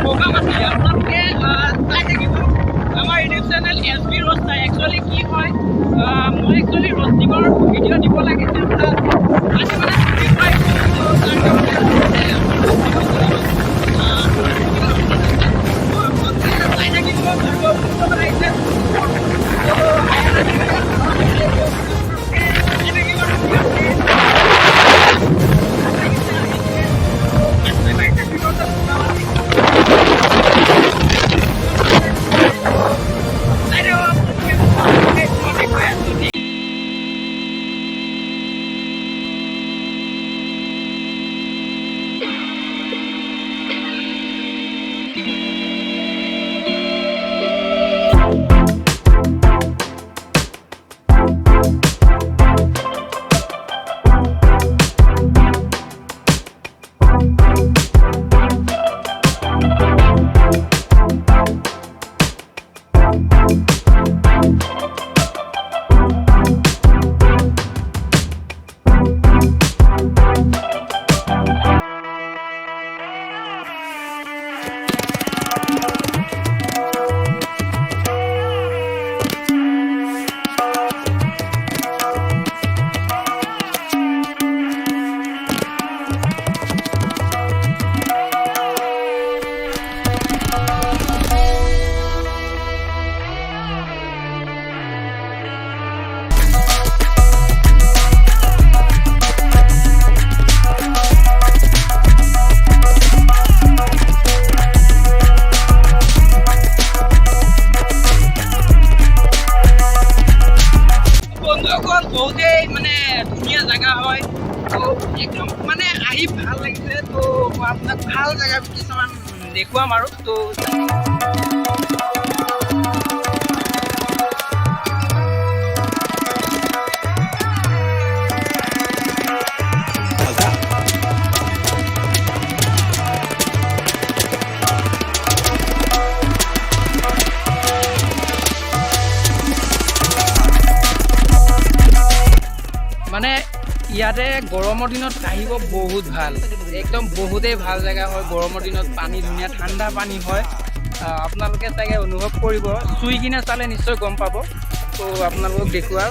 বগামাটি আপোনালোকে চাই থাকিব আমাৰ ইউটিউব চেনেল SB roast চাই। একচুৱেলি কি হয় মই একচুৱেলি ৰষ্টিঙৰ ভিডিঅ' দিব লাগিছিল আপোনাৰ আজি মানে ছুটি পাইছোঁ তো তাৰ কাৰণে চাই থাকিব আৰু বহুত আহিছে বহুতেই মানে ধুনীয়া জেগা হয় তো একদম মানে আহি ভাল লাগিছে তো মই আপোনাক ভাল জেগা কিছুমান দেখুৱাম আৰু তো মানে ইয়াতে গৰমৰ দিনত আহিব বহুত ভাল একদম বহুতেই ভাল জেগা হয় গৰমৰ দিনত পানী ধুনীয়া ঠাণ্ডা পানী হয় আপোনালোকে চাগে অনুভৱ কৰিব চুই কিনে চালে নিশ্চয় গম পাব তো আপোনালোকক দেখুৱা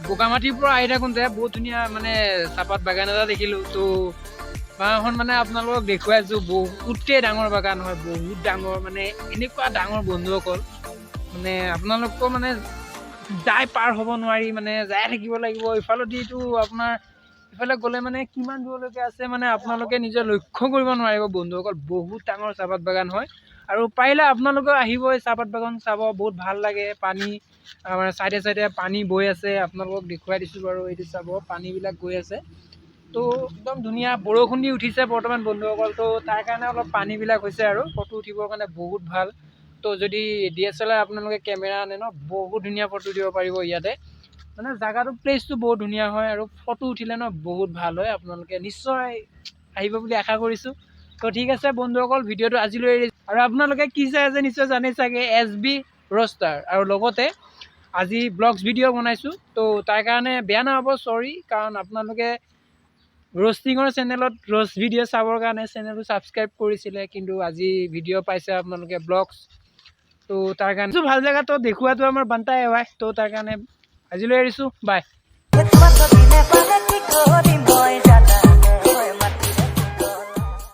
বগামাটিৰ পৰা আহি থাকোঁতে বহুত ধুনীয়া মানে চাহপাত বাগান এটা দেখিলোঁ তো বাগানখন মানে আপোনালোকক দেখুৱাইছোঁ বহুতেই ডাঙৰ বাগান হয় বহুত ডাঙৰ মানে এনেকুৱা ডাঙৰ বন্ধুসকল মানে আপোনালোকৰ মানে যাই পাৰ হ'ব নোৱাৰি মানে যাই থাকিব লাগিব ইফালেদিতো আপোনাৰ ইফালে গ'লে মানে কিমান দূৰলৈকে আছে মানে আপোনালোকে নিজে লক্ষ্য কৰিব নোৱাৰিব বন্ধুসকল বহুত ডাঙৰ চাহপাত বাগান হয় আৰু পাৰিলে আপোনালোকে আহিব এই চাহপাত বাগান চাব বহুত ভাল লাগে পানী মানে চাইডে চাইডে পানী বৈ আছে, আপোনালোকক দেখুৱাই দিছোঁ বাৰু। এইটো চাব পানীবিলাক গৈ আছে। তো একদম ধুনীয়া বৰষুণ দি উঠিছে বৰ্তমান বন্ধুসকল। তো তাৰ কাৰণে অলপ পানীবিলাক হৈছে আৰু ফটো উঠিবৰ কাৰণে বহুত ভাল। তো যদি DSLR আপোনালোকে কেমেৰা আনে ন, বহুত ধুনীয়া ফটো দিব পাৰিব ইয়াতে। মানে জাগাটো প্লেচটো বহুত ধুনীয়া হয় আৰু ফটো উঠিলে ন বহুত ভাল হয়। আপোনালোকে নিশ্চয় আহিব বুলি আশা কৰিছোঁ। তো ঠিক আছে বন্ধুসকল, ভিডিঅ'টো আজিলৈ এৰিছোঁ। আৰু আপোনালোকে কি চাই আছে নিশ্চয় জানে চাগে, SB ৰষ্টাৰ। আৰু লগতে আজি ব্লগছ ভিডিঅ' বনাইছোঁ। তো তাৰ কাৰণে বেয়া নাপাব, চৰি। কাৰণ আপোনালোকে ৰষ্টিঙৰ চেনেলত ৰষ্ট ভিডিঅ' চাবৰ কাৰণে চেনেলটো ছাবস্ক্ৰাইব কৰিছিলে, কিন্তু আজি ভিডিঅ' পাইছে আপোনালোকে ব্লগছ। তো তাৰ কাৰণে ভাল জেগাটো দেখুৱাটো আমাৰ বান্তাই হয়। তো তাৰ কাৰণে আজিলৈ এৰিছোঁ, বাই।